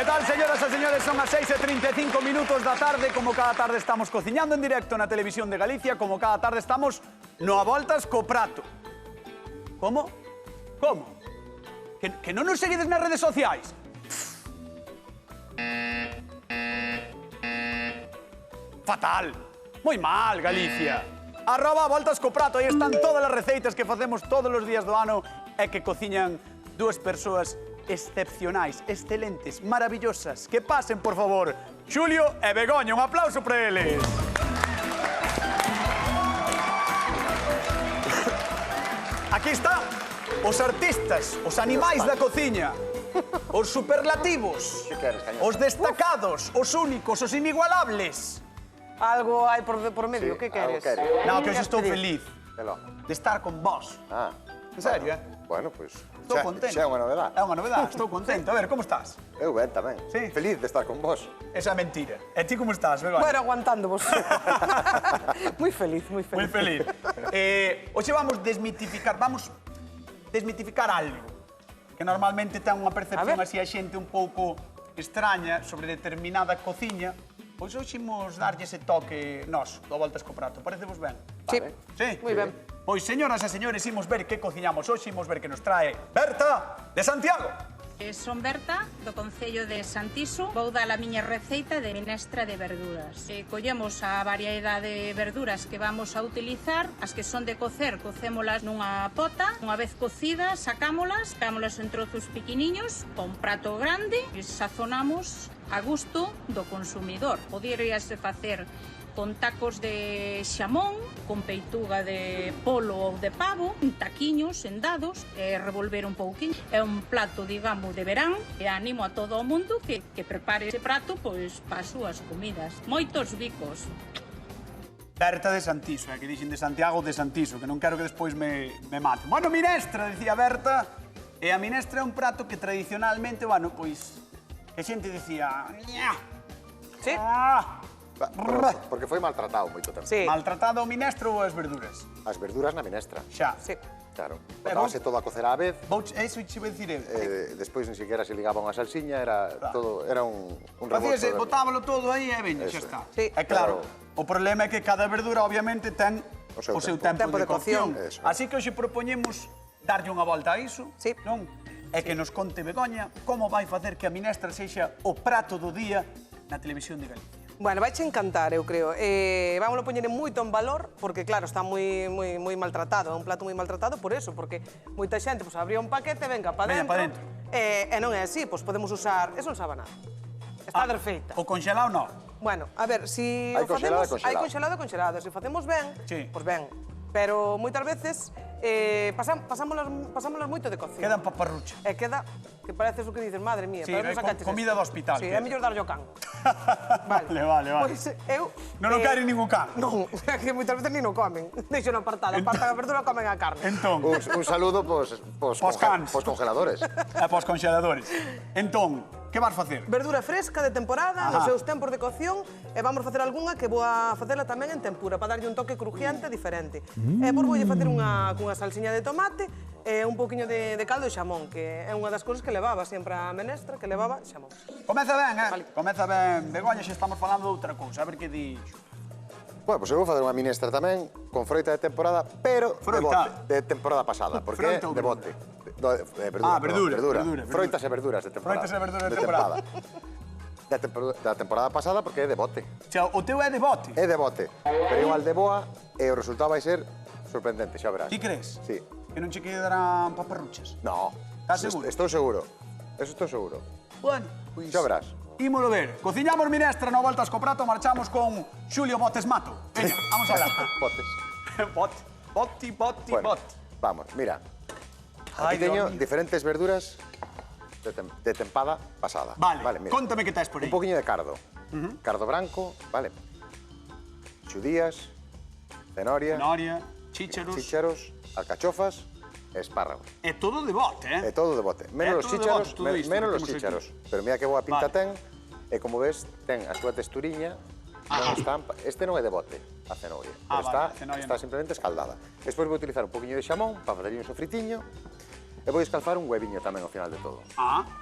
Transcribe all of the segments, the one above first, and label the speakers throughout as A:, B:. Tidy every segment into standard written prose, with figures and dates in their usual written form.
A: Que tal, señoras e señores? Son as 6:35 minutos da tarde. Como cada tarde estamos cociñando en directo na Televisión de Galicia, como cada tarde estamos no a voltas co prato. Como? Como? Que non nos seguides nas redes sociais? Fatal. Moi mal, Galicia. @ voltas co prato. Aí están todas as receitas que facemos todos os días do ano e que cociñan dúas persoas excepcionais, excelentes, maravillosas. Que pasen, por favor, Xulio e Begoña. Un aplauso para eles. Aquí está os artistas, os animais da cociña, os superlativos, os destacados, os únicos, os inigualables.
B: Algo hai por medio, que queres?
A: Non, que hoxe estou feliz de estar con vos. En serio,
C: Bueno, pois,
A: Estou contento.
C: xa é unha novedade.
A: É unha novedade, estou contento. A ver, como estás?
C: Eu ben tamén.
A: Sí.
C: Feliz de estar con vos.
A: Esa é mentira. E ti como estás, Begoña?
B: Bueno, aguantándovos. Moi feliz, moi
A: Moi
B: feliz.
A: feliz. Hoxe vamos desmitificar algo que normalmente ten unha percepción así a xente un pouco extraña sobre determinada cociña. Pois hoxe imos darlle ese toque nós, do Voltas co Prato. Parecevos ben?
B: Sí,
A: Sí?
B: moi ben.
A: Pois, señoras e señores, imos ver que cociñamos hoxe, imos ver que nos trae Berta de Santiago.
D: Son Berta, do Concello de Santiso. Vou dar a miña receita de minestra de verduras. Collemos a variedade de verduras que vamos a utilizar. As que son de cocer, cocémolas nunha pota. Unha vez cocidas, sacámolas en trozos pequeniños, con prato grande, e sazonamos a gusto do consumidor. Poderíase facer con tacos de xamón, con peituga de polo ou de pavo, en taquiños, en dados, e revolver un pouquinho. É un plato, digamos, de verán, e animo a todo o mundo que prepare ese prato, pois, para as súas comidas. Moitos bicos.
A: Berta de Santiso, que dixen de Santiago de Santiso, que non quero que despois me maten. Bueno, minestra, decía Berta, e a minestra é un prato que tradicionalmente, bueno, pois, que xente dicía...
B: Sí.
C: Porque foi maltratado moito tempo.
B: Sí.
A: Maltratado o minestro ou as verduras?
C: As verduras na minestra.
A: Xa.
B: Sí.
C: Claro. Botábase todo a cocer á vez.
A: Eso che vou dicir eu.
C: Despois ni siquiera se ligaba unha salsiña, era todo, era un
A: Facíase,
C: revolto.
A: botábalo todo aí e veña, xa
C: Eso.
A: está.
B: Sí.
A: É claro, o problema é que cada verdura, obviamente, ten
C: O seu
A: o seu
C: tempo.
A: tempo de cocción.
C: Eso.
A: Así que hoxe propoñemos darlle unha volta a iso,
B: Sí.
A: non? E que nos conte Begoña como vai facer que a minestra sexa o prato do día na Televisión de Galicia.
B: Bueno, vaiche encantar, eu creo. Vámoslo poñer moito en valor, porque claro, está moi maltratado, é un plato moi maltratado por eso, porque moita xente pues, abría un paquete, venga, pa
A: Veña,
B: dentro,
A: pa dentro.
B: E non é así, pues, podemos usar... Eso non sabe nada. Está perfeita.
A: O congelado non.
B: Bueno, a ver, si
C: Hai
B: o facemos...
C: congelado e
B: Hai
C: congelado.
B: congelado. Se facemos ben,
A: Sí.
B: pois ben. Pero moitas veces pasámolas moito de cocción.
A: Quedan paparrucha.
B: E queda, que parece o que dices, madre mía,
A: Sí,
B: pero non
A: é
B: sacaches
A: comida
B: esto.
A: do hospital,
B: Sí,
A: que
B: é
A: é.
B: mellor darlle o can.
A: Vale.
B: Pois eu...
A: Non o quere ningún can.
B: Non, é que moitas veces ni no comen. Deixo no apartado, apartan a verdura, comen a carne.
A: Entón,
C: Un saludo pos
A: cans.
C: congeladores.
A: e pos congeladores. Entón, que vas facer?
B: Verdura fresca de temporada,
A: Ajá.
B: nos seus tempos de cocción, e vamos facer algunha que vou a facela tamén en tempura, para darlle un toque crujiente diferente. E por voulle facer cunha salsiña de tomate e un pouquiño de caldo de xamón, que é unha das cousas que levaba sempre a menestra, que levaba xamón.
A: Comeza ben,
B: Vale.
A: Comeza ben. Begoña, xa estamos falando de outra cousa. A ver que dixo.
C: Bueno, pois eu vou facer unha minestra tamén con froita de temporada, pero
A: Froita?
C: de temporada pasada, porque é
A: Froita ou
C: de bote.
A: verdura.
C: Froitas e verduras de temporada.
A: Froitas e verduras de temporada.
C: Da temporada pasada porque é de bote.
A: Xa, o teu é de bote.
C: É de bote, pero é un aldeboa e o resultado vai ser sorprendente, xa verás.
A: Ti crees?
C: Sí.
A: Que non che quedarán paparruchas?
C: No.
A: Estás seguro?
C: Estou seguro. Eso estou seguro.
A: Bueno, pois...
C: Xa verás.
A: Ímolo ver. Cociñamos minestra, no voltas co prato, marchamos con Xulio Botes Mato. Veña, vamos a hablar.
C: Botes.
A: Boti.
C: Vamos, mira.
A: Ai,
C: Aquí teño
A: Dios mío.
C: diferentes verduras de tempada pasada.
A: Vale,
C: mira.
A: contame que tes por aí.
C: Un poquinho de cardo. Cardo branco, vale. Xudías, cenoria,
A: Noria, chícharos...
C: chícharos, alcachofas e espárragos.
A: É todo de bote,
C: É todo de bote. Menos os
A: todo de
C: chícharos,
A: bote, todo isto
C: menos
A: que
C: os
A: temos aquí.
C: chícharos. Pero mira que boa pinta
A: Vale.
C: ten. E como ves, ten a súa texturiña. Non está, este non é de bote, a cenoria.
A: Ah,
C: Pero
A: vale, a cenoria
C: está
A: non.
C: simplemente escaldada. Despois vou utilizar un poquinho de xamón para fazer un sofritiño. E vou escalfar un hueviño tamén ao final de todo.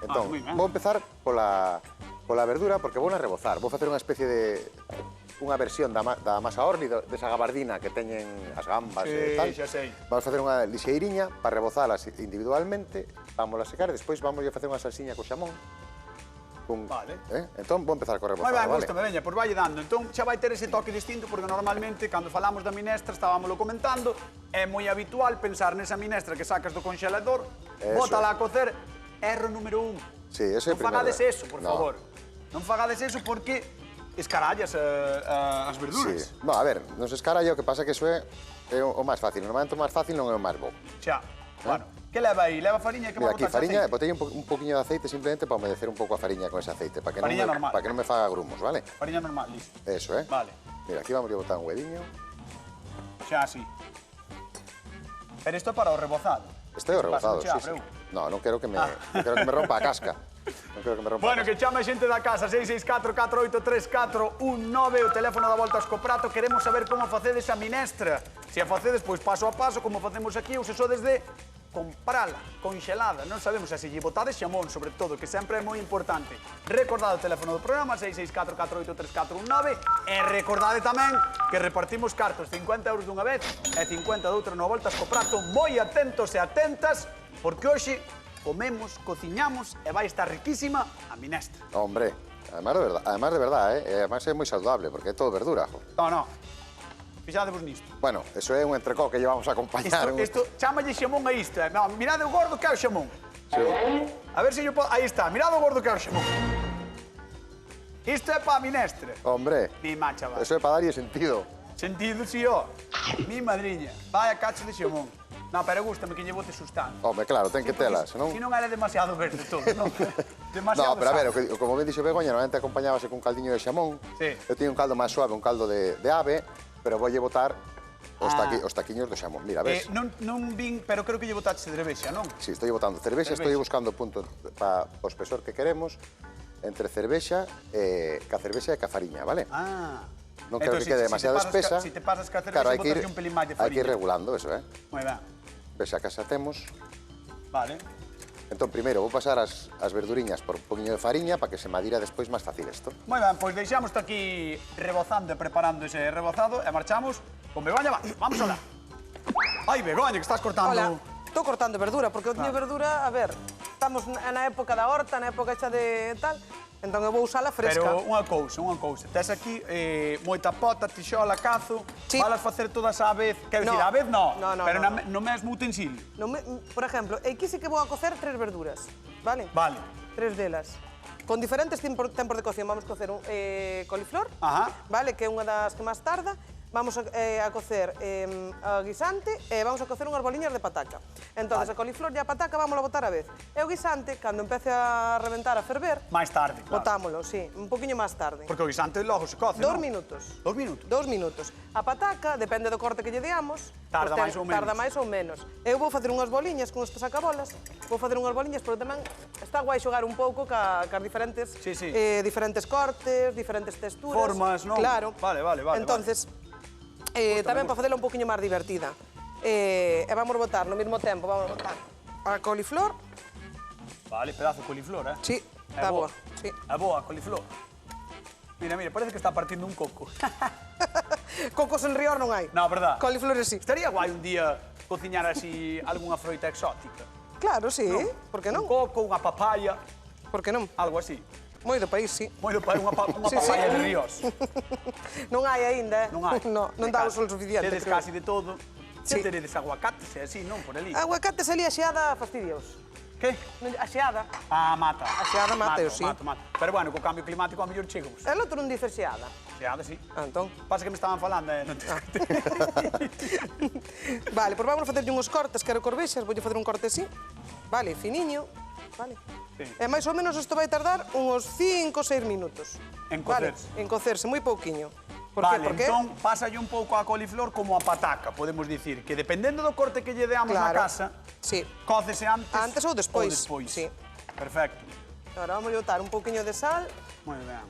C: Entón,
A: moi ben.
C: vou empezar pola verdura porque vou na rebozar. Vou facer unha especie de... unha versión da masa Orly, desa gabardina que teñen as gambas e tal.
A: Sí, xa sei.
C: Vamos facer unha lixeiriña para rebozalas individualmente, vamos a secar e despois vamos a facer unha salsiña co xamón.
A: Vale.
C: Entón, vou empezar co
A: Moi
C: rebozado,
A: ben,
C: vale?
A: gusta, me veña, pois vai dando. Entón, xa vai ter ese toque distinto, porque normalmente, cando falamos da minestra, estábamoslo comentando, é moi habitual pensar nesa minestra que sacas do congelador, bótala a cocer, erro número 1.
C: Sí, ese é o
A: Non
C: primeiro.
A: fagades eso, por favor. Non fagades eso porque escarallas as verduras.
C: Sí. No, a ver, non se escaralla, o que pasa é que iso é o máis fácil. Normalmente o máis fácil non é o máis bo.
A: Xa, bueno. Que leva aí? Leva fariña e que
C: Mira,
A: vai
C: aquí
A: botar
C: fariña,
A: aceite?
C: botei un poquinho de aceite simplemente para humedecer un pouco a fariña con ese aceite, para que
A: Fariña normal.
C: non me faga grumos, vale?
A: Fariña normal, listo.
C: Eso,
A: Vale.
C: Mira, aquí vamos a botar un hueviño.
A: Xa así. Pero isto é para o rebozado.
C: Este é o rebozado,
A: Pásame xa,
C: sí, sí.
A: Breu.
C: No, non quero que me rompa a casca. Non quero que me rompa
A: Bueno,
C: a
A: que
C: casca.
A: chame a xente da casa 664-483419, o teléfono da Voltas co Prato. Queremos saber como facedes a minestra. Se a facedes, pois, paso a paso, como facemos aquí, ou se sodes de comprala, conxelada. Non sabemos se lle botades xamón, sobre todo, que sempre é moi importante. Recordade o teléfono do programa, 664-483419, e recordade tamén que repartimos cartos, 50 euros dunha vez e 50 doutra no Voltas co Prato. Moi atentos e atentas, porque hoxe comemos, cociñamos e vai estar riquísima a minestra.
C: Hombre, además de verdad, además é moi saudable, porque é todo verdura, jo.
A: No. Fixadevos nisto.
C: Bueno, eso é un entrecó que llevamos a acompañar.
A: Isto, chamalle xamón a isto. No, mirade o gordo que é o xamón.
C: Sí.
A: A ver se yo podo... Aí está, mirade o gordo que é o xamón. Isto é para a minestra.
C: Hombre,
A: Mi macha, va.
C: eso é para darlle sentido.
A: Sentido, si, ó. Mi madriña. Vaya cacho de xamón. No, pero gústame que lle bote sustancia.
C: Hombre, claro, ten que telas, non?
A: Si non era demasiado verde todo, non?
C: No,
A: Demasiado
C: pero a ver,
A: sal.
C: como ben dixo Begoña, normalmente acompañábase cun caldiño de xamón.
A: Sí.
C: Eu teño un caldo máis suave, un caldo de ave, pero voulle botar os taquiños do xamón. Mira, ves?
A: Non vin, pero creo que lle botaxe cervexa, non?
C: Sí, estoy botando cervexa, estoy buscando o punto para o espesor que queremos entre cervexa e ca cervexa e ca fariña, vale? Non quero que quede demasiado espesa.
A: Si te pasas ca cervexa,
C: claro, hai
A: botas un pelín máis de
C: hai que ir
A: fariña.
C: regulando eso,
A: Moi ben.
C: Ves, a casa temos.
A: Vale.
C: Entón, primeiro, vou pasar as verduriñas por un poquinho de fariña para que se madira despois máis fácil isto.
A: Moi ben, pois deixamos aquí rebozando e preparando ese rebozado e marchamos con Begoña. Vamos alá. Ai, Begoña, que estás cortando...
B: Hola, estou cortando verdura, porque eu teño verdura, a ver, estamos na época da horta, na época xa de tal, entón eu vou usala fresca.
A: Pero unha cousa. Tes aquí moita pota, tixola, cazo,
B: Sí.
A: valas facer todas á vez. Quero
B: No.
A: dicir, á vez no,
B: No,
A: pero
B: no.
A: no mesmo utensilio.
B: Por exemplo, aquí sí que vou a cocer 3 verduras, vale?
A: Vale.
B: 3 delas. Con diferentes tempos de cocción. Vamos cocer un coliflor,
A: Ajá.
B: vale, que é unha das que máis tarda. Vamos a cocer a guisante e vamos a cocer unhas boliñas de pataca. Entón, a coliflor e a pataca vamos a botar a vez. E o guisante, cando empece a reventar, a ferver,
A: Máis tarde, claro.
B: botámolo, sí, un poquinho máis tarde.
A: Porque o guisante logo se coce,
B: 2
A: non?
B: minutos.
A: 2 minutos.
B: 2 minutos. A pataca, depende do corte que lle deamos,
A: Tarda máis ou menos.
B: Tarda máis ou menos. Eu vou facer unhas boliñas con estes sacabolas, vou facer unhas boliñas, pero tamén está guai xogar un pouco cas diferentes
A: Sí, sí.
B: diferentes cortes, diferentes texturas.
A: Formas, non?
B: Claro.
A: Vale.
B: Entonces, tamén para facela un poquinho máis divertida. E vamos botar no mesmo tempo, vamos botar a coliflor.
A: Vale, pedazo de coliflor,
B: Sí, está boa. Sí.
A: É boa, coliflor. Mira, parece que está partindo un coco.
B: Cocos en rior non hai.
A: No, verdad.
B: Coliflores sí.
A: Estaría guai un día cociñar así algunha froita exótica.
B: Claro, sí. Por que non?
A: Un coco, unha papaya,
B: Por que non?
A: algo así.
B: Moi do país, sí.
A: Moi do pai, unha
B: Sí,
A: papaya
B: sí.
A: de ríos.
B: Non hai aínda,
A: Non hai.
B: Non dá o sol suficiente.
A: Tedes
B: creo.
A: casi de todo.
B: Sí.
A: Tedes aguacates e así, non? Por ali.
B: Aguacates ali a xeada fastidios.
A: Que?
B: A xeada.
A: Mata.
B: A xeada mata, eu sí.
A: Mata. Pero bueno, co cambio climático a mellor chegamos.
B: El outro non dice xeada.
A: Xeada, sí.
B: Entón.
A: Pasa que me estaban falando, non te
B: Vale, pois vamos a facerlle uns cortes, quero corvexas, voulle facer un corte así. Vale, finiño. Vale.
A: Sí.
B: E máis ou menos isto vai tardar uns 5 ou 6 minutos.
A: En
B: Vale,
A: cocerse.
B: en cocerse, moi pouquiño. Por
A: Vale,
B: que? Porque
A: entón pásalle un pouco a coliflor como a pataca, podemos dicir, que dependendo do corte que lle deamos na
B: Claro.
A: casa,
B: sí.
A: cócese antes
B: Antes ou despois.
A: Ou despois.
B: Sí.
A: Perfecto.
B: Agora vamos a botar un pouquiño de sal.
A: Moi ben.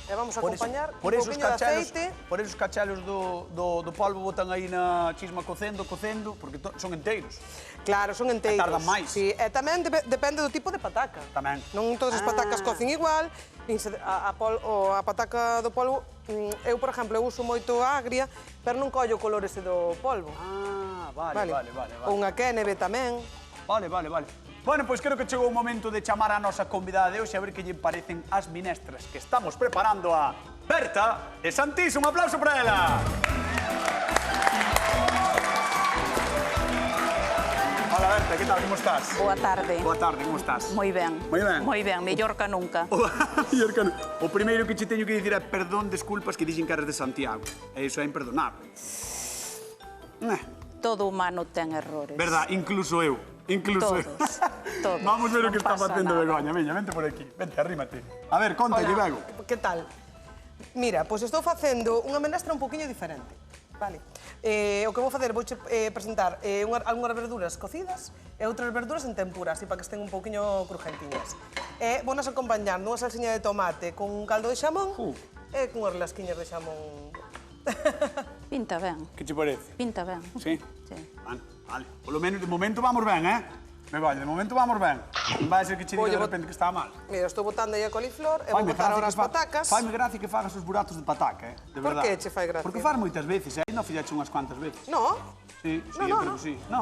B: E vamos a acompañar un
A: por esos
B: poquinho de aceite.
A: Por esos cachelos do polvo botan aí na chisma cocendo, porque son enteiros.
B: Claro, son enteiros.
A: Tardan máis.
B: Sí, e tamén depende do tipo de pataca.
A: Tamén.
B: Non todas as patacas cocen igual. A pataca do polvo, eu, por exemplo, eu uso moito a agria, pero non collo o color ese do polvo.
A: Vale.
B: Ou unha Kennebe tamén.
A: Vale. Bueno, pois creo que chegou o momento de chamar a nosa convidada de hoxe a ver que lle parecen as minestras que estamos preparando a Berta de Santís. Un aplauso para ela. Hola, Berta, que tal? Como estás?
E: Boa tarde.
A: Boa tarde, como estás?
E: Moi ben.
A: Moi ben?
E: Moi ben, mellor que nunca.
A: O primeiro que che teño que dicir é perdón, desculpas, que dixen que eres de Santiago. E iso é imperdonable.
E: Todo humano ten errores.
A: Verdad, incluso eu.
E: Todos.
A: Vamos ver o que
E: Non
A: está
E: pasa
A: facendo
E: nada.
A: Begoña. Veña, vente por aquí. Vente, arrímate. A ver, contalle, Bego.
B: Que tal? Mira, pois estou facendo unha menestra un poquinho diferente. Vale. O que vou facer, vou presentar algunhas verduras cocidas e outras verduras en tempura, así para que estén un poquinho crujentiñas. E vou nas acompañar nunha salsiña de tomate con un caldo de xamón e con unhas lasquiñas de xamón.
E: Pinta ben.
A: Que che parece?
E: Pinta ben.
A: Sí?
E: Sí.
A: Vale. Polo menos, de momento vamos ben, Begoña, de momento vamos ben. Non vai ser que che diga de repente que está mal.
B: Mira, estou botando aí a coliflor e vou botar ahora as patacas.
A: Faime gracia que fagas os buratos de pataca, de verdade.
B: Por que che fai gracia?
A: Porque faz moitas veces, non fixache unhas cuantas veces.
B: No.
A: Sí, eu creo que sí.
B: No.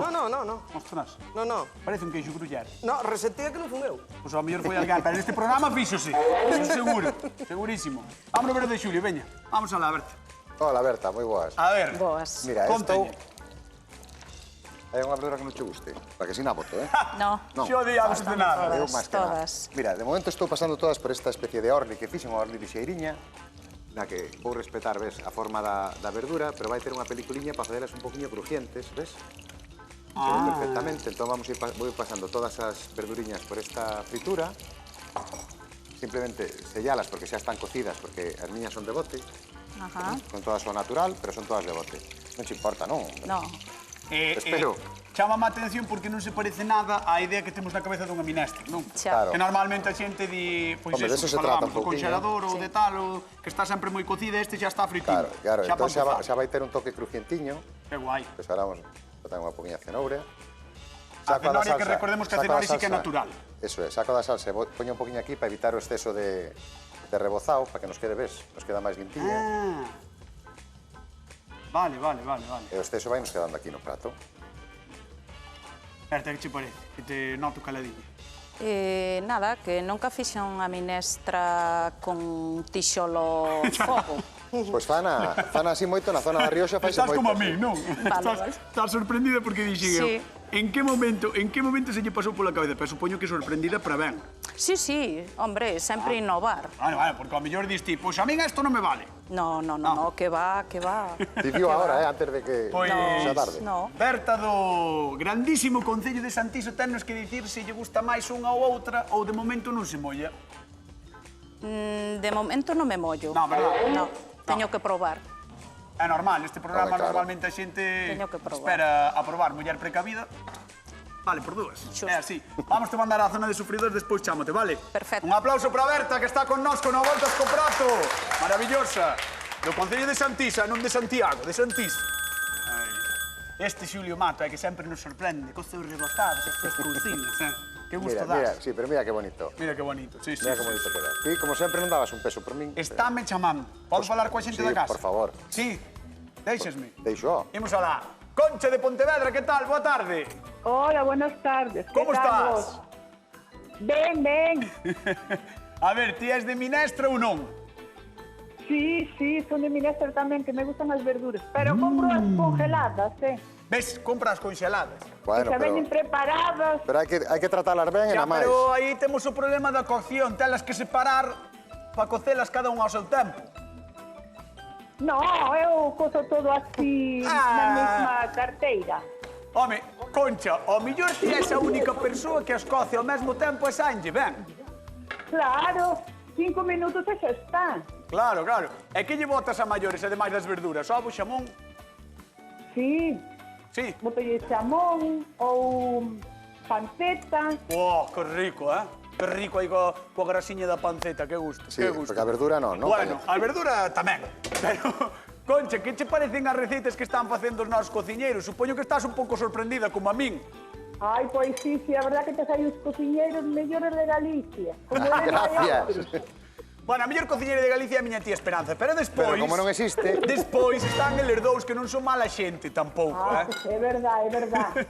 A: Ostras,
B: No.
A: parece un queixo gruller.
B: No, resetía que non fun eu.
A: Pois ao mellor foi alguén, pero neste programa fíxose. Seguro, segurísimo. Vámonos ver o de Xulio, veña. Vamos alá, Berta.
C: Hola, Berta, moi boas.
A: A ver.
E: Boas.
C: Mira, isto
A: Contalle.
C: é unha verdura que non che guste, para que si na boto,
E: No.
A: Xo odiamos de nada.
C: Eu máis que nada.
E: Todas.
C: Mira, de momento estou pasando todas por esta especie de orli que fixen, unha orli de xeiriña, na que vou respetar, ves, a forma da verdura, pero vai ter unha peliculiña para facelas un poquinho crujientes, ves? Se ve perfectamente, entón vou ir pasando todas as verduriñas por esta fritura, simplemente sellalas porque xa están cocidas, porque as miñas son de bote,
E: Ajá.
C: son todas ao natural, pero son todas de bote. Non che importa, non?
E: No.
C: Espero.
A: Chámame a atención porque non se parece nada á idea que temos na cabeza dunha minestra, non?
E: Xa.
C: Claro.
A: Que normalmente a xente di, pois
C: Hombre,
A: eso,
C: de eso
A: que
C: se trata
A: falábamos,
C: un
A: do
C: pouquiño.
A: congelador ou de tal, ou que está sempre moi cocida, este xa está fritindo.
C: Claro, entón
A: pa
C: xa vai ter un toque crujientiño,
A: Que guai.
C: pois ahora vamos botar unha poquinha cenoura.
A: A
C: Saco
A: cenoria, que recordemos que a
C: saco
A: cenoria sí que é
C: salsa.
A: natural.
C: Eso é, saco da salsa, poño un poquinho aquí para evitar o exceso de rebozado, para que nos quede, ves, nos queda máis limpiña.
A: Vale.
C: E o exceso vai nos quedando aquí no prato.
A: Berta, que che parece? Que te noto caladinha.
E: Nada, que nunca fixen unha minestra con tixolo fogo.
C: Pois fana así moito na zona da Rioxa, faise
A: Estás
C: moito.
A: como a mí, non?
E: Vale.
A: Estás sorprendida porque dixen eu.
E: Sí.
A: En que momento se lle pasou pola cabeza? Pero supoño que sorprendida para ben.
E: Sí, hombre, sempre innovar.
A: Vale, porque ao mellor dis ti, pois a min isto non me vale.
E: No, que va.
C: Dicío agora, antes de que
A: Pois-
C: xa tarde.
E: No.
A: Berta do grandísimo Concello de Santiso tennos que dicir se lle gusta máis unha ou outra ou de momento non se molla.
E: De momento non me mollo.
A: No, verdad?
E: No, teño que probar.
A: É normal, este programa
C: Home, claro.
A: normalmente a xente
E: Teño que probar.
A: espera a probar muller precavida. Vale, por dúas.
E: Xusto.
A: É así. Vamos te mandar á zona de sufridores, despois chámote, vale?
E: Perfecto.
A: Un aplauso para Berta, que está con nosco no Voltas co Prato. Maravillosa. Do Concello de Santisa, non de Santiago, de Santís. Este Xulio Mato é que sempre nos sorprende cos seus rebotados, as súas cousinas, Que gusto
C: Mira,
A: das.
C: sí, pero mira que bonito.
A: Mira que bonito, sí.
C: Mira que bonito queda. Ti, como sempre, non dabas un peso por min.
A: Estáme chamando. Podo falar coa xente
C: Sí,
A: da casa?
C: por favor.
A: Sí, deixesme.
C: Deixo.
A: Imos alá. Concha de Pontevedra, que tal? Boa tarde.
F: Hola, buenas tardes.
A: Como
F: ¿Qué tal
A: estás?
F: vos? Ben.
A: A ver, ti és de minestra ou non?
F: Sí, son de minestra tamén, que me gustan as verduras. Pero compro as congeladas,
A: Ves, compras conxeladas.
C: Bueno,
F: que xa
C: pero,
F: veñen preparadas.
C: pero hai que tratalas ben e
A: Xa,
C: na máis.
A: pero aí temos o problema da cocción. Telas que separar para cocelas cada un ao seu tempo.
F: No, eu cozo todo así na mesma carteira.
A: Home, Concha, ao mellor ti és a única persoa que as coce ao mesmo tempo e saenlle ben.
F: Claro, 5 minutos e xa está.
A: Claro. E que lle botas a maiores, ademais das verduras? Ovo, xamón?
F: Sí,
A: Sí.
F: botelle chamón ou panceta.
A: Oh, que rico, Que rico aí coa grasiña da panceta, que gusto,
C: Sí,
A: que gusto.
C: porque a verdura non, non?
A: Bueno, a verdura tamén, pero... Concha, que che parecen as receitas que están facendo os nosos cociñeiros? Supoño que estás un pouco sorprendida como a min.
F: Ai, pois sí, a verdad que te hai os cociñeiros mellores de Galicia. Como
C: Gracias.
A: Bueno, a mellor cociñeira de Galicia é a miña tía Esperanza, pero despois...
C: Pero como non existe...
A: Despois están eles dous que non son mala xente tampouco,
F: É verdade, é verdade.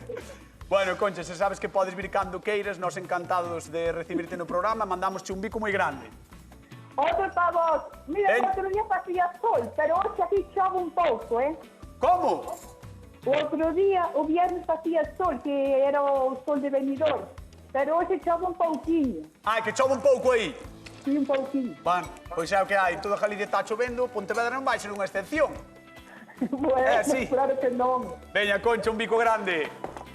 A: Bueno, Concha, se sabes que podes vir cando queiras, nos encantados de recibirte no programa, mandamosche un bico moi grande.
F: Outro para vos. Mira,
A: Ben.
F: o outro día facía sol, pero hoxe aquí chove un pouco,
A: Como?
F: O outro día, o viernes facía sol, que era o sol de Benidorm. Pero hoxe chove un pouquiño.
A: Ai, que chove un pouco aí.
F: Sí, un pouquiño.
A: Bueno, pois é o que hai, toda Galicia está chovendo, Pontevedra non vai ser unha excepción.
F: Bueno,
A: sí.
F: claro que non.
A: Veña, Concha, un bico grande.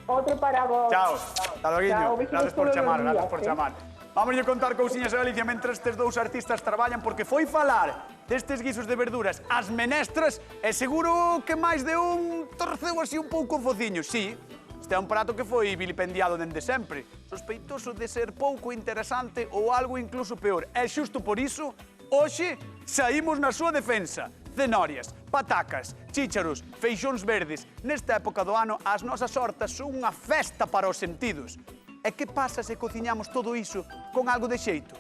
F: Outro para vos.
A: Chao. Hasta
F: Chao,
A: loguiño.
F: besitos
A: Gracias por
F: todos
A: chamar,
F: os
A: gracias
F: días,
A: por chamar. Vamos a contar cousiñas a Galicia mentre estes dous artistas traballan, porque foi falar destes guisos de verduras as menestras e seguro que máis de un torceu así un pouco o fociño. Sí, este é un prato que foi vilipendiado dende sempre, sospeitoso de ser pouco interesante ou algo incluso peor. E xusto por iso, hoxe saímos na súa defensa. Cenorias, patacas, chícharos, feixóns verdes. Nesta época do ano, as nosas hortas son unha festa para os sentidos. E que pasa se cociñamos todo iso con algo de xeito?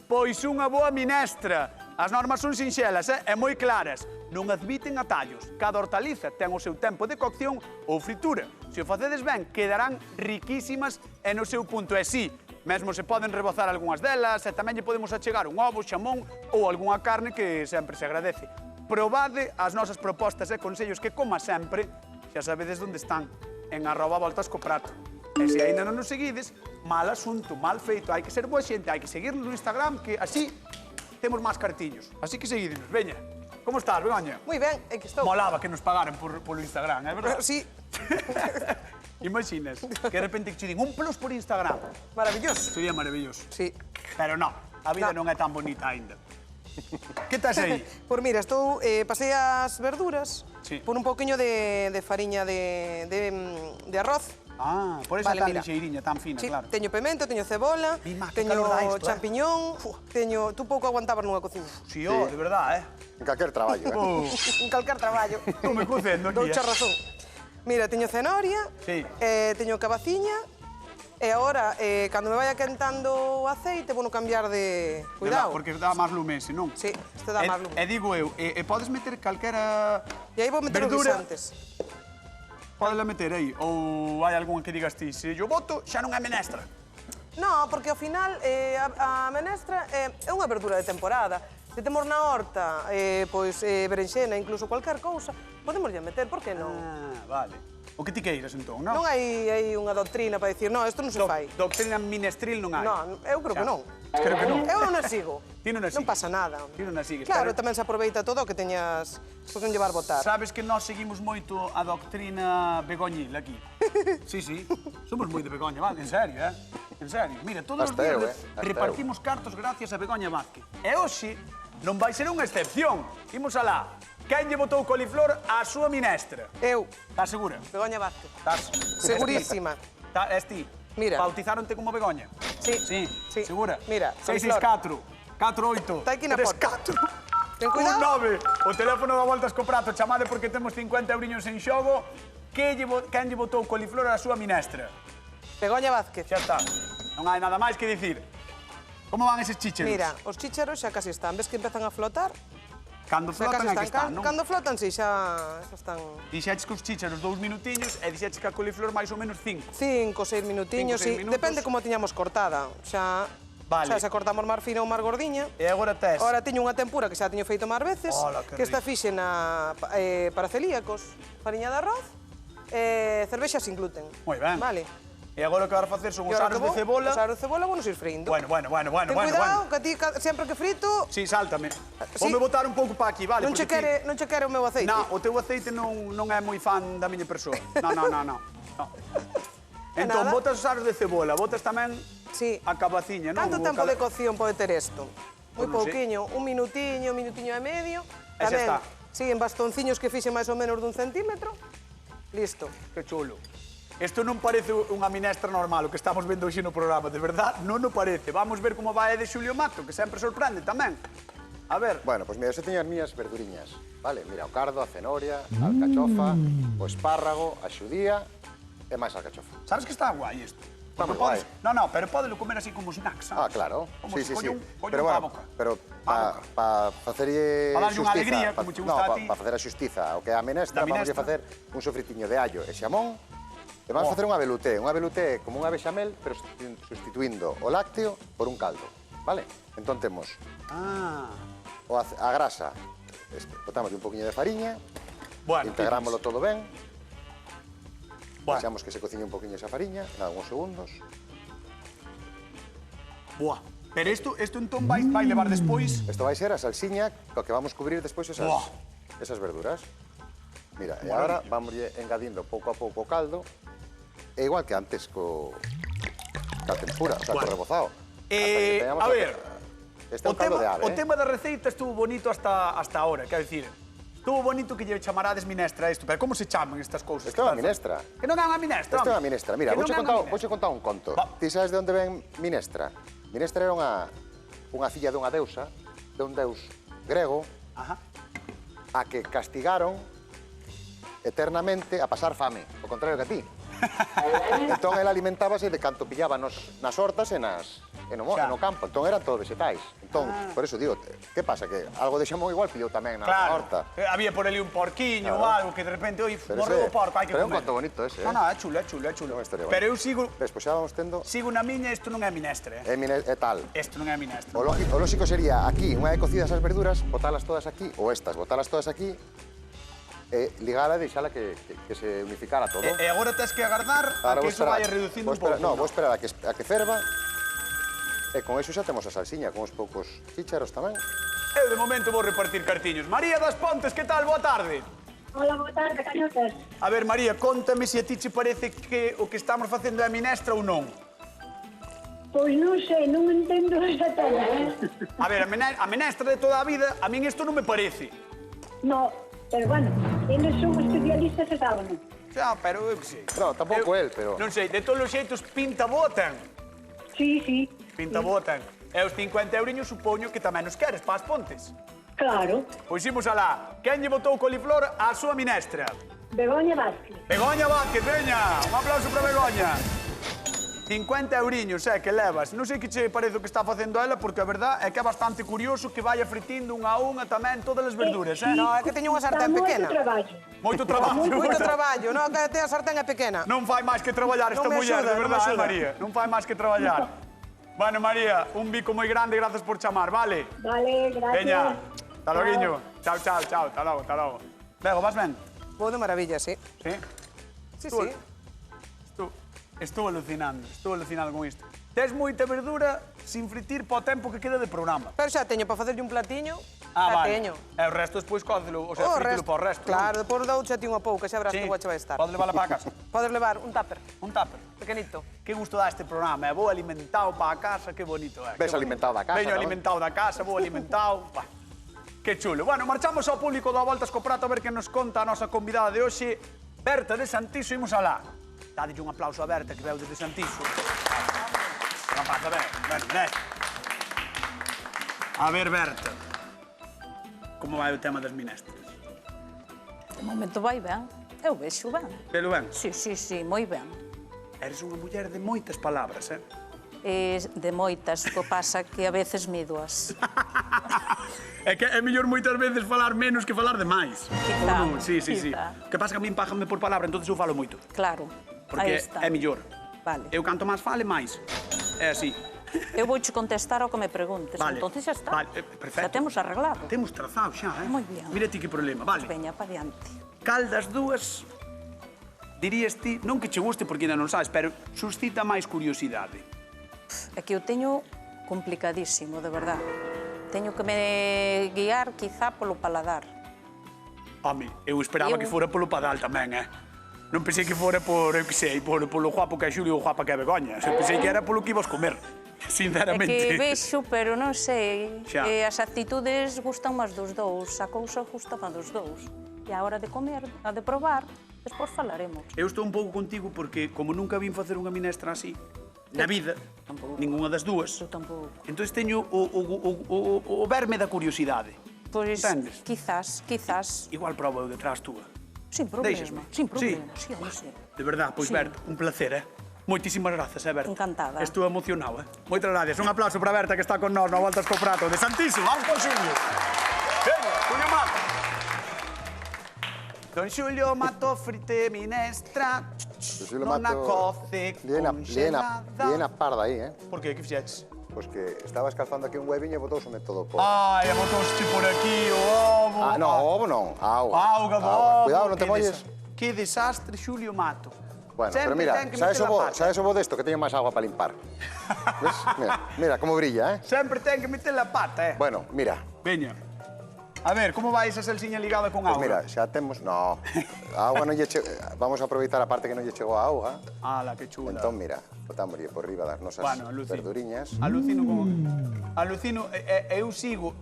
A: Pois unha boa minestra. As normas son sinxelas e moi claras. Non admiten atallos. Cada hortaliza ten o seu tempo de cocción ou fritura. Se o facedes ben, quedarán riquísimas e no seu punto. E sí, mesmo se poden rebozar algunhas delas e tamén lle podemos achegar un ovo, xamón ou algunha carne que sempre se agradece. Probade as nosas propostas e consellos que, como sempre, xa sabedes onde están, en @voltascoprato. E se aínda non nos seguides, mal asunto, mal feito, hai que ser boa xente, hai que seguirnos no Instagram, que así temos máis cartiños. Así que seguidnos, veña. Como estás, Begoña?
B: Moi ben, é que estou.
A: Molaba que nos pagaran polo Instagram, é verdad?
B: Sí,
A: Imaginas, que de repente che din un plus por Instagram.
B: maravilloso.
A: Sería maravilloso.
B: Sí.
A: Pero non, a vida non é tan bonita aínda. Que estás aí?
B: Pois mira, estou, pasei as verduras
A: Sí.
B: por un pouquiño de fariña de arroz.
A: Ah, por esa
B: Vale,
A: tan
B: mira.
A: lixeiriña, tan fina,
B: Sí,
A: claro.
B: teño pemento, teño cebola,
A: Mima, que
B: teño
A: calor dá isto,
B: champiñón, teño... Tú pouco aguantabas nunha cociña.
A: Sí, oh, de verdad,
C: En calquer traballo,
A: Oh,
B: En calcar traballo.
A: estou me cocendo aquí,
B: Doucha razón. Mira, teño cenoria,
A: Sí.
B: teño cabaciña, e agora, cando me vaya quentando o aceite, vou no cambiar de... Cuidado.
A: Porque dá máis lume ese, non?
B: Sí, este dá máis lume.
A: E digo eu, podes meter calquera
B: E aí vou meter os
A: verdura?
B: guisantes.
A: Podela meter aí? Ou hai algún que digas ti, se yo voto, xa non é menestra?
B: No, porque ao final a menestra é unha verdura de temporada. Se temos na horta, pois, berenxena, incluso cualquier cousa, podemos meter, por que non?
A: Ah, vale. O que ti queiras, entón, non?
B: Non hai unha doctrina para dicir, no, isto non se fai.
A: Doctrina minestril non hai?
B: Non, eu creo que non.
A: Creo que non.
B: Eu non a sigo.
A: Ti non a
B: Non
A: sigues.
B: pasa nada.
A: Ti non a sigues,
B: Claro,
A: pero-
B: tamén se aproveita todo o que teñas por non llevar votar.
A: Sabes que nós seguimos moito a doctrina begoñil aquí. Sí, sí. Somos moi de Begoña, vale? En serio, En serio. Mira, todos os
C: Hasta eu,
A: días
C: hasta
A: repartimos cartos gracias a Begoña Vázquez. E hoxe non vai ser unha excepción. Imos alá. Quen lle botou coliflor á súa minestra?
B: Eu,
A: Estás segura?
B: Begoña Vázquez.
A: Estás?
B: Segurísima.
A: És ti?
B: Mira.
A: Bautizáronte como Begoña?
B: Sí.
A: Sí,
B: Sí.
A: segura?
B: Mira,
A: 664 48
B: Está aquí na porta.
A: 34
B: Ten cuidado.
A: 19. O teléfono da Voltas co Prato, chamade porque temos 50 euriños en xogo. Quen lle botou coliflor á súa minestra?
B: Begoña Vázquez.
A: Xa está. Non hai nada máis que dicir. Como van eses chícheros?
B: Mira, os chícharos xa casi están. Ves que empezan a flotar?
A: Cando
B: Xa
A: flotan
B: casi
A: é que están, non?
B: Cando flotan, sí, xa están...
A: Dixeches que os chícheros 2 minutiños e dixeches que a coliflor máis ou menos 5.
B: 5 ou 6 minutiños,
A: 5, 6
B: sí.
A: minutos.
B: Depende como a tiñamos cortada. Xa...
A: Vale.
B: Xa se cortamos máis fina ou máis gordiña.
A: E agora tes?
B: Ahora teño unha tempura que xa teño feito máis veces,
A: Ola, que
B: que está
A: rico.
B: fixena para celíacos, fariña de arroz, cervexa sin gluten.
A: Moi ben.
B: Vale.
A: E agora o que vas facer son os
B: E ahora
A: aros
B: que
A: de
B: vou,
A: cebola.
B: Os aros de cebola vou nos ir frindo.
A: Bueno.
B: Ten cuidado, que a ti sempre que frito,
A: Sí, sáltame.
B: Sí.
A: Voume botar un pouco para aquí, vale?
B: non che
A: Porque ti-
B: quere o meu aceite.
A: No, o teu aceite non é moi fan da miña persoa. No. Entón,
B: nada.
A: botas os aros de cebola, botas tamén
B: Sí.
A: a cabaciña, non?
B: Canto
A: O
B: tempo
A: cala-
B: de cocción pode ter isto? Moi
A: Pois non sei.
B: pouquiño, un minutiño e medio.
A: E xa está.
B: Sí, en bastonciños que fixen máis ou menos dun centímetro. Listo.
A: Que chulo. Isto non parece unha minestra normal, o que estamos vendo hoxe no programa, de verdad, non o parece. Vamos ver como vai de Xulio Mato, que sempre sorprende tamén. A ver.
C: Bueno, pois mira, eu teño as miñas verduriñas, vale? Mira, o cardo, a cenoria, a alcachofa, o espárrago, a xudía e máis alcachofa.
A: Sabes que está guai isto?
C: Está moi guai.
A: Non, pero podelo comer así como snack, sabes?
C: Ah, claro.
A: Como
C: Sí,
A: se
C: sí, sí.
A: colle
C: Pero
A: un pa
C: bueno,
A: boca.
C: pero para facerlle
A: Pa darlle unha
C: xustiza,
A: alegría, como che gusta a ti.
C: para facer a xustiza ao que é a menestra,
A: Da
C: vamos a
A: minestra.
C: facer un sofritiño de allo e xamón e vamos a facer unha veluté. Unha veluté como unha bechamel, pero sustituindo o lácteo por un caldo, vale? Entón temos a grasa, botamos un poquinho de fariña,
A: Bueno,
C: integrámoslo todo ben,
A: Bueno.
C: deixamos que se cociñe un poquinho esa fariña, en algúns segundos.
A: Buah. Pero isto entón vai levar despois...
C: Isto vai ser a salsiña co que vamos cubrir despois
A: Buah.
C: esas verduras. Mira, e agora vamos engadindo pouco a pouco o caldo, e igual que antes ca tempura, o sea, co
A: Bueno.
C: rebozado.
A: A ver,
C: Este é un caldo de ave,
A: o tema da receita estuvo bonito hasta ahora, quero dicir. Estuvo bonito que lle chamarades minestra isto, pero como se chaman estas cousas?
C: Isto é unha minestra.
A: Que non é unha minestra,
C: Isto é unha
A: home.
C: minestra. Mira,
A: Que
C: vouche
A: non é unha
C: contar un conto.
A: Va.
C: Ti sabes de onde ven minestra? Minestra era unha filla dunha deusa, de un deus grego,
A: Ajá.
C: a que castigaron eternamente a pasar fame, ao contrario que a ti. Entón, ela alimentábase de canto pillaba nas hortas e no campo. Entón, eran todos vegetais. Entón, por eso digo, que pasa? Que algo de xamón igual pillou tamén na horta.
A: Había por ali un porquiño ou algo que de repente, oi,
C: Pero
A: morreu o
C: ese-
A: porco, hai que
C: pero é un
A: comer.
C: conto bonito ese,
A: Non, é chulo, é chulo, é chulo.
C: É unha historia
A: Pero eu
C: bonita. Despois xa vamos tendo...
A: sigo na miña, isto non é minestre,
C: É tal.
A: Isto non é minestre.
C: O lógico sería aquí, unha vez cocidas as verduras, botalas todas aquí, ou estas, botalas todas aquí, e ligala e deixala que se unificara todo.
A: E agora tens que agardar a que iso vaya reducindo un pouco.
C: Non, vou esperar a que ferva, e con eso xa temos a salsiña, con uns poucos chícharos tamén.
A: Eu de momento vou repartir cartiños. María das Pontes, que tal? Boa tarde.
F: Hola, boa tarde, cañotas.
A: A ver, María, contame se a ti che parece que o que estamos facendo é minestra ou non.
F: Pois non sei, non entendo esa tema,
A: A ver, a minestra de toda a vida, a min isto non me parece.
F: No, pero bueno, eles son especialistas e sábano.
A: Xa, pero eu que sei.
C: No, tampouco el, pero...
A: Non sei, de todos os xeitos, pinta botan.
F: Sí, sí.
A: Pinta botan. E os 50 euriños supoño que tamén os queres para as Pontes.
F: Claro.
A: Pois imos alá. Quen lle botou coliflor á súa minestra?
F: Begoña Vázquez.
A: Begoña Vázquez, veña. Un aplauso para Begoña. 50 euriños, que levas. Non sei que che parece o que está facendo ela, porque a verdad é que é bastante curioso que vaya fritindo unha a unha tamén todas as verduras,
B: No, é que teño unha sartén pequena.
A: Moito traballo.
B: Moito traballo, no, que a sartén é pequena.
A: Non fai máis que traballar esta
B: Non me
A: muller,
B: axuda,
A: de
B: non me
A: verdade,
B: axuda.
A: María. Non fai máis que traballar. Bueno, María, un bico moi grande, grazas por chamar, vale?
F: Vale, gracias.
A: Veña, hasta loguiño. Chao, chao, chao, hasta logo, hasta logo. Bego, vas ben?
B: Vou de maravilla, sí.
A: Sí?
B: Sí,
A: Tú-
B: sí.
A: Estou alucinando con isto. Tes moita verdura sin fritir para o tempo que queda de programa.
B: Pero xa teño para facerlle un platiño.
A: Ah,
B: xa
A: vale.
B: teño.
A: E o resto despois cócelo, o sea,
B: O
A: fritilo para o resto.
B: Claro, depois dou xa ti unha pouca, xa verás que guache vai estar.
A: Podes levala para a casa.
B: Podes levar un tupper,
A: Un tupper.
B: pequenito.
A: Que gusto dá este programa, vou alimentado para a casa, que bonito é.
C: Ves
A: que bonito.
C: alimentado da casa,
A: Veño
C: tamén.
A: alimentado da casa, vou alimentado. Bah, que chulo. Bueno, marchamos ao público do A Voltas co Prato a ver que nos conta a nosa convidada de hoxe, Berta de Santiso, imos alá. Dádelle un aplauso a Berta, que veu desde Santiso. Non pasa ben, ben. A ver, Berta, como vai o tema das minestras?
E: De momento vai ben. Eu vexo ben.
A: Velo ben?
E: Sí, moi ben.
A: Eres unha muller de moitas palabras,
E: De moitas, o que pasa que a veces mídoas.
A: É que é mellor moitas veces falar menos que falar de máis.
E: Quizá,
A: Ou non? Sí.
E: quizá.
A: O que pasa que a min pájame por palabra, entonces eu falo moito.
E: Claro, aí
A: Porque
E: está.
A: é mellor.
E: Vale.
A: Eu canto máis fale, máis. É así.
E: Eu vouche contestar ao que me preguntes,
A: Vale.
E: entonces xa está.
A: Vale, perfecto.
E: Xa temos arreglado.
A: Temos trazado xa,
E: Moi bien.
A: Mira ti que problema, vale.
E: Veña, pa diante.
A: Cal das dúas dirías ti, non que che guste porque ainda non sabes, pero suscita máis curiosidade?
E: É que eu teño complicadísimo, de verdad. Teño que me guiar, quizá, polo paladar.
A: Home, eu esperaba que fora polo padal tamén, Non pensei que fora por, eu que sei, polo guapo que é Xulio ou guapa que é Begoña. Eu pensei que era polo que ibas comer,
E: É
A: sinceramente.
E: que vexo, pero non sei.
A: Xa.
E: As actitudes gustan máis dos dous, a cousa gusta máis dos dous. E a hora de comer, a de probar, Despois falaremos.
A: Eu estou un pouco contigo porque, como nunca vin facer unha minestra así, na vida,
E: Tampouco.
A: ninguna das dúas,
E: Eu tampouco.
A: entón teño o verme da curiosidade.
E: Pois,
A: Entendes?
E: quizás,
A: Igual probo eu detrás túa.
E: sin problema.
A: Déixasme.
E: Sin problema, sí, home, sí.
A: De verdad, pois,
E: Sí.
A: Berta, un placer, Moitísimas grazas, Berta.
E: Encantada.
A: Estou emocionado, Moitas gracias. Un aplauso para Berta, que está con nós no Voltas co Prato de Santiso. Vamos con Xulio. Venga, Xulio Mato. Don Xulio Mato frite minestra, non a coce congelada.
C: Liena parda aí,
A: Por que? Que fixeches?
C: Pois que estaba escalfando aquí un hueviño e botouseme todo por...
A: Ai, e botousche por aquí o ovo.
C: Ah, no, ovo non, auga.
A: Auga do ovo.
C: Cuidado, non te
A: Que
C: molles.
A: Que desastre, Xulio Mato.
C: Bueno,
A: Sempre
C: pero mira,
A: ten que meter a pata.
C: sabes o bo desto? Que teño máis agua para limpar. ¿Ves? Mira como brilla,
A: Sempre ten que meter a pata,
C: Bueno, mira,
A: Veña. A ver, como vai esa salsiña ligada con auga?
C: pues mira, xa temos... No, a auga non lle vamos a aproveitar a parte que non lle chegou a auga.
A: Ala, que chula.
C: Entón, mira, botámoslle por riba das nosas
A: Bueno, alucino.
C: verduriñas.
A: Alucino como... Alucino, eu sigo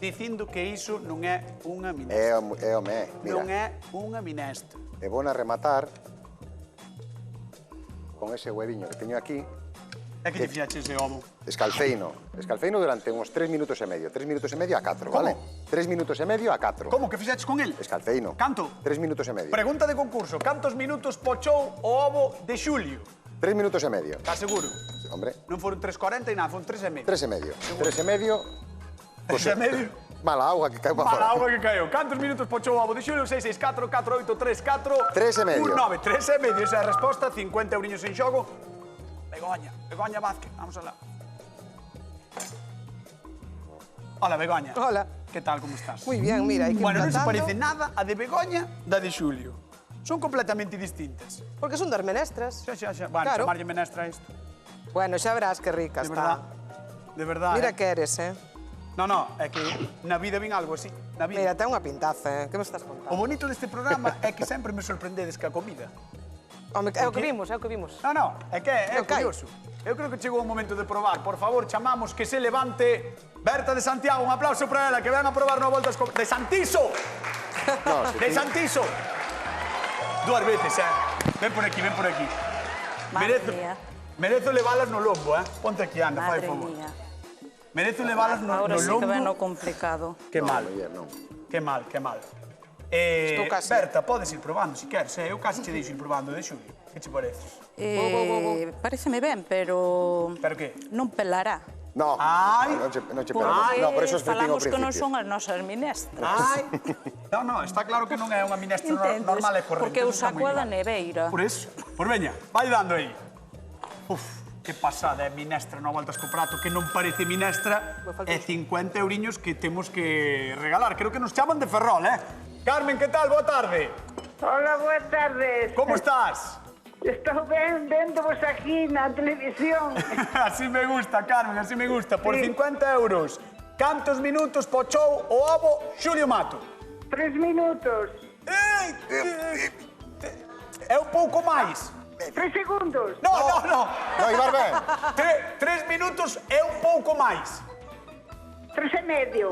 A: dicindo que iso non é unha minestra.
C: Mira,
A: Non é unha minestra.
C: é bona rematar con ese hueviño que teño aquí.
A: É que te fixaches ese ovo?
C: Escalfeino durante uns 3 minutos e medio. 3 minutos e medio a 4, vale? 3 minutos e medio a 4.
A: Como que fixaches con el?
C: Escalfeino.
A: Canto?
C: 3 minutos e medio.
A: Pregunta de concurso. Cantos minutos pochou o ovo de Xulio?
C: 3 minutos e medio.
A: Estás seguro?
C: Hombre,
A: Non foron 3,40 e nada, foron 3 e medio.
C: 3 e medio. 3 e medio.
A: 3 e medio?
C: Mala auga que cae para fora.
A: Mala auga que caeu. Cantos minutos pochou o ovo de Xulio? 664 4834
C: 3 e medio.
A: 19. 3 e medio. Esa é a resposta. 50 euriños en xogo. Begoña Vázquez. Vamos alá. Hola, Begoña.
B: Hola.
A: ¿Qué tal? ¿Cómo estás?
B: Muy bien, mira, aquí
A: Bueno, non se
B: emplatando.
A: parece nada a de Begoña da de Xulio. Son completamente distintas.
B: Porque son das menestras.
A: Xa. Bueno,
B: Claro.
A: chamarlle menestra a isto.
B: Bueno, xa verás que rica
A: De
B: está.
A: verdad. De verdad.
B: Mira que eres,
A: No, é que na vida vin algo así. Na vida.
B: Mira, ten unha pintaza, Que me estás contando?
A: O bonito deste programa é que sempre me sorprendedes ca comida.
B: Home, é o que vimos, é o que vimos.
A: No, é que é
B: Ok.
A: curioso. Eu creo que chegou o momento de probar. Por favor, chamamos que se levante Berta de Santiago. Un aplauso para ela, que ven a probar no Voltas con... De Santiso!
C: No, sí,
A: De Santiso! 2 veces, Ven por aquí, ven por aquí.
E: Madre mía.
A: Merezo levalas no lombo, Ponte aquí, anda, fai
E: Madre
A: favor.
E: mía.
A: Merezo levalas no
E: Ahora sí que
A: lombo.
E: ven o complicado.
A: Que mal,
C: muller, non.
A: que mal, que mal.
B: Estou casi.
A: Berta, podes ir probando, se queres, Eu casi che deixo ir probando de Xulio. Que che parece?
E: Pareceme ben, pero
A: Pero que?
E: non pelará.
C: No,
A: Ai.
C: non che
E: Porque
C: pego. No, por eso os fritín ao
E: falamos que non
C: principio.
E: son as nosas minestras.
A: Ai. No, está claro que non é unha minestra
E: Entendes?
A: normal e corrente.
E: Porque eu
A: eso está
E: saco
A: moi
E: a da
A: claro.
E: neveira.
A: Por eso. Por veña, vai dando aí. Uf, que pasada, é minestra no Voltas co Prato, que non parece minestra, é 50 euriños que temos que regalar. Creo que nos chaman de Ferrol, Carmen, que tal? Boa tarde.
F: Hola, buenas tardes.
A: Como estás?
F: Estou ben vendovos aquí na televisión.
A: Así me gusta, Carmen, así me gusta. Por
F: Sí.
A: 50 euros, cantos minutos pochou o ovo Xulio Mato?
F: 3 minutos.
A: É un pouco máis.
F: 3 segundos.
A: No.
C: No, Ibar ben.
A: 3 minutos é un pouco máis.
F: 3 e medio.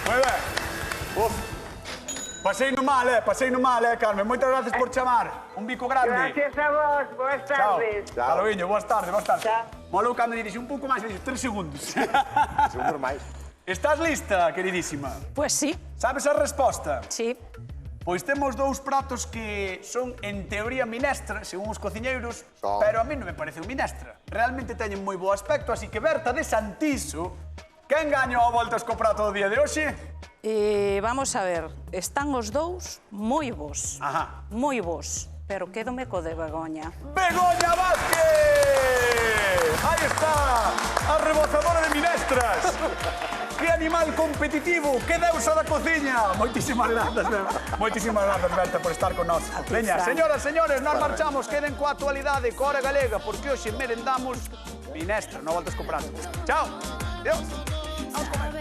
A: Muy ben. Uf. Pasei no mal, Carmen. Moitas gracias por chamar. Un bico grande.
F: Gracias a vos. Boas
A: Chao.
F: tardes.
A: Hasta logo, boas tardes.
F: Chao.
A: Molo cando dixe un pouco máis, dixe 3 segundos.
C: Segundo máis.
A: Estás lista, queridísima?
E: Pois sí,
A: Sabes a resposta?
E: sí.
A: Pois temos 2 pratos que son, en teoría, minestra, según os cociñeiros,
C: Son.
A: pero a mí non me parece un minestra. Realmente teñen moi bo aspecto, así que Berta de Santiso, quen gañou a Voltas co Prato do día de hoxe?
E: Vamos a ver, están os dous moi bons.
A: Ajá.
E: Moi bons, pero quédome co de Begoña.
A: Begoña Vázquez! Aí está, a rebozadora de minestras. Que animal competitivo, que deusa da cociña. Moitísimas grazas, Berta, por estar con nós. Veña,
E: Fran.
A: señoras, señores, nós marchamos, queden coa actualidade, coa hora galega, porque hoxe merendamos minestra, non voltas co prato. Chao, Dios. Vamos comer.